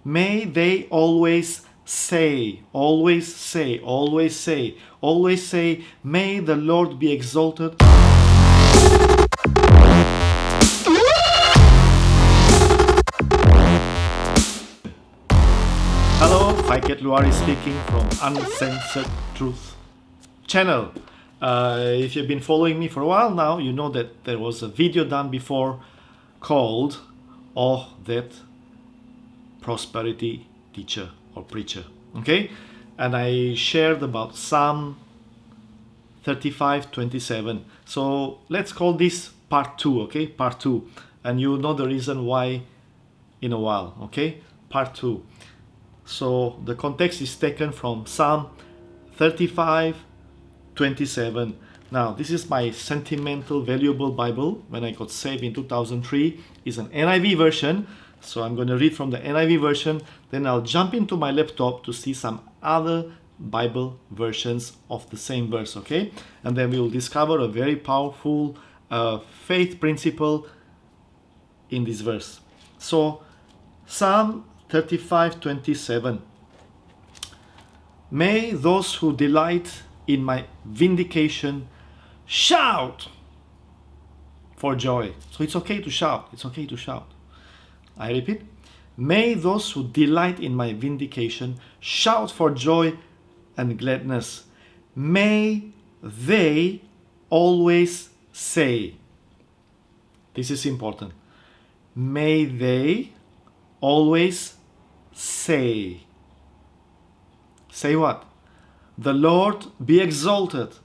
May they always say, always say, always say, always say, may the Lord be exalted. Hello, Faiket Luari speaking from Uncensored Truth channel. If you've been following me for a while now, you know that there was a video done before called "Oh, that prosperity teacher or preacher." Okay, and I shared about Psalm 35:27. So let's call this part 2. Okay, part 2, and you know the reason why in a while. Okay, part 2. So the context is taken from Psalm 35:27. Now, this is my sentimental, valuable Bible. When I got saved in 2003, it's an NIV version. So I'm going to read from the NIV version. Then I'll jump into my laptop to see some other Bible versions of the same verse. Okay, and then we will discover a very powerful faith principle in this verse. So Psalm 35:27. May those who delight in my vindication shout for joy. So it's okay to shout. It's okay to shout. I repeat. May those who delight in my vindication shout for joy and gladness. May they always say. This is important. May they always say. Say what? The Lord be exalted,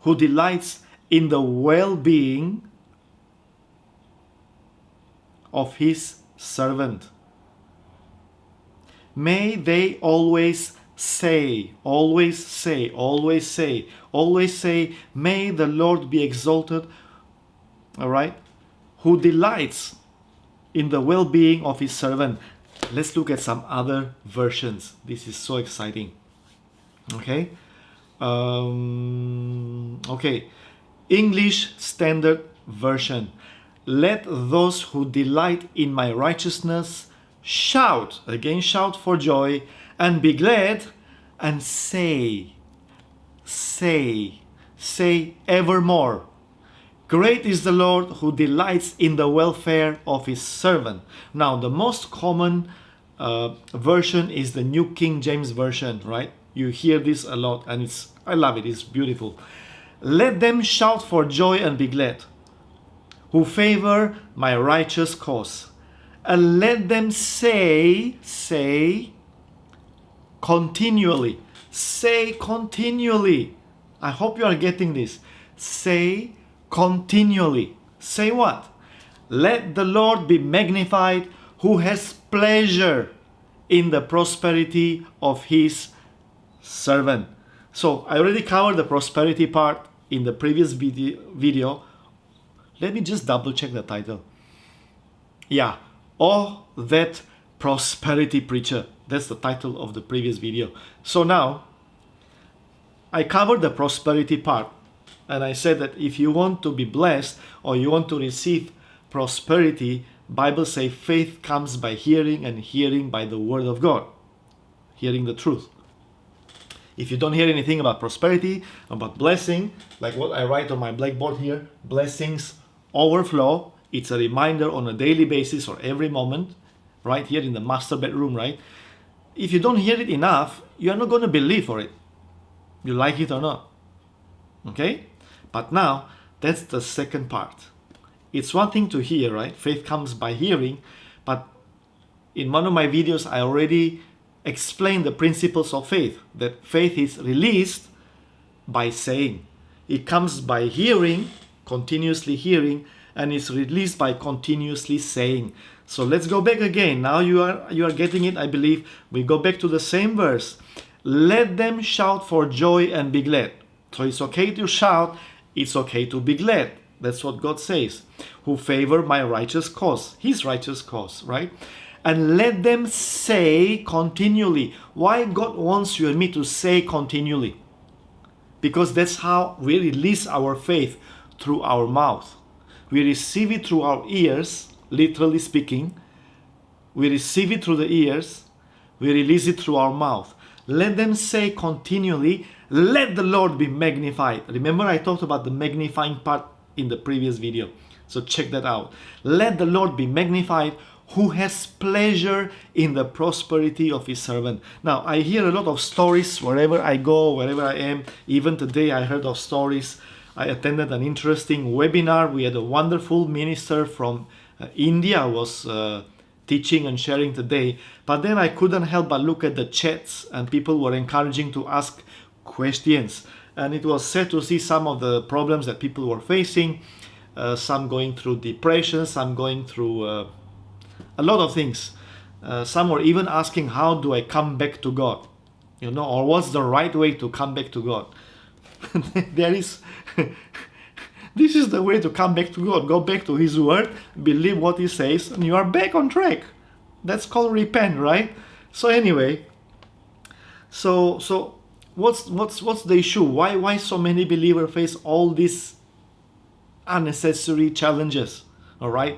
who delights in the well-being of his servant. May they always say, always say, always say, always say, may the Lord be exalted, all right, who delights in the well-being of his servant. Let's look at some other versions. This is so exciting. Okay. Okay. English Standard Version. Let those who delight in my righteousness shout, again shout for joy, and be glad, and say evermore. Great is the Lord who delights in the welfare of his servant. Now, the most common version is the New King James Version, right? You hear this a lot, and I love it. It's beautiful. Let them shout for joy and be glad, who favor my righteous cause. And let them say continually. Say continually. I hope you are getting this. Say continually. Say what? Let the Lord be magnified, who has pleasure in the prosperity of his servant. So I already covered the prosperity part in the previous video. Let me just double check the title. Yeah, Oh, that prosperity preacher. That's the title of the previous video. So now I covered the prosperity part, and I said that if you want to be blessed or you want to receive prosperity, Bible says faith comes by hearing, and hearing by the word of God, hearing the truth. If you don't hear anything about prosperity, about blessing, like what I write on my blackboard here, blessings overflow. It's a reminder on a daily basis or every moment, right here in the master bedroom, right? If you don't hear it enough, you're not going to believe for it. You like it or not. Okay? But now, that's the second part. It's one thing to hear, right? Faith comes by hearing. But in one of my videos, I already explained the principles of faith. That faith is released by saying. It comes by hearing, continuously hearing, and it's released by continuously saying. So let's go back again. Now you are getting it, I believe. We go back to the same verse. Let them shout for joy and be glad. So it's okay to shout, it's okay to be glad. That's what God says. Who favor my righteous cause, his righteous cause, right? And let them say continually. Why God wants you and me to say continually? Because that's how we release our faith, through our mouth. We receive it through our ears, literally speaking. We receive it through the ears, We release it through our mouth. Let them say continually, let the Lord be magnified. Remember, I talked about the magnifying part in the previous video. So check that out. Let the Lord be magnified, who has pleasure in the prosperity of his servant. Now, I hear a lot of stories wherever I go, wherever I am. Even today, I heard of stories. I attended an interesting webinar. We had a wonderful minister from India was teaching and sharing today. But then I couldn't help but look at the chats, and people were encouraging to ask questions. And it was sad to see some of the problems that people were facing. Some going through depression, some going through a lot of things. Some were even asking, how do I come back to God? You know, or what's the right way to come back to God? There is, this is the way to come back to God. Go back to His Word, believe what He says, and you are back on track. That's called repent, right? So anyway, so what's the issue? Why so many believers face all these unnecessary challenges? All right,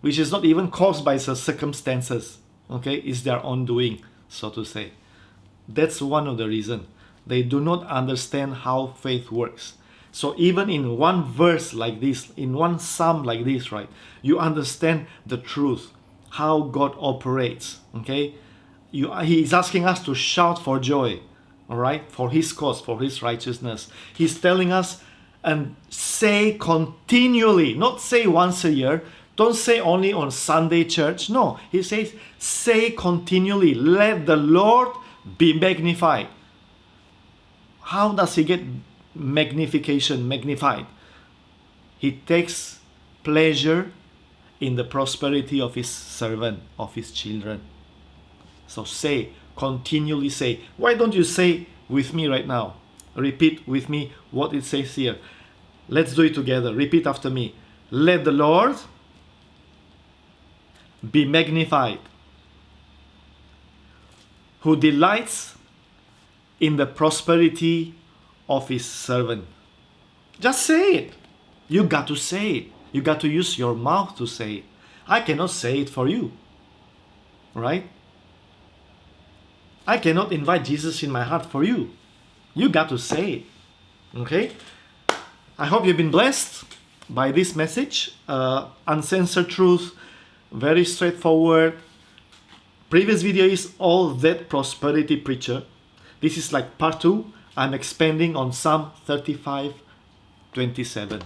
which is not even caused by the circumstances. Okay, it's their own doing, so to say. That's one of the reasons. They do not understand how faith works. So even in one verse like this, in one psalm like this, right, you understand the truth, how God operates. Okay, He is asking us to shout for joy, all right, for His cause, for His righteousness. He's telling us, and say continually, not say once a year. Don't say only on Sunday church. No, He says, say continually, let the Lord be magnified. How does He get magnified? He takes pleasure in the prosperity of His servant, of His children. So say, continually say. Why don't you say with me right now? Repeat with me what it says here. Let's do it together. Repeat after me. Let the Lord be magnified, who delights in the prosperity of His servant. Just say it. You got to say it. You got to use your mouth to say it. I cannot say it for you. Right? I cannot invite Jesus in my heart for you. You got to say it. Okay? I hope you've been blessed by this message. Uncensored truth. Very straightforward. Previous video is all that prosperity preacher. This is like part 2. I'm expanding on Psalm 35:27.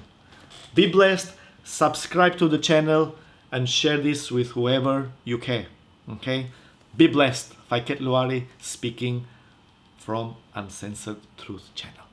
Be blessed. Subscribe to the channel and share this with whoever you can. Okay? Be blessed. Faiket Luari speaking from Uncensored Truth channel.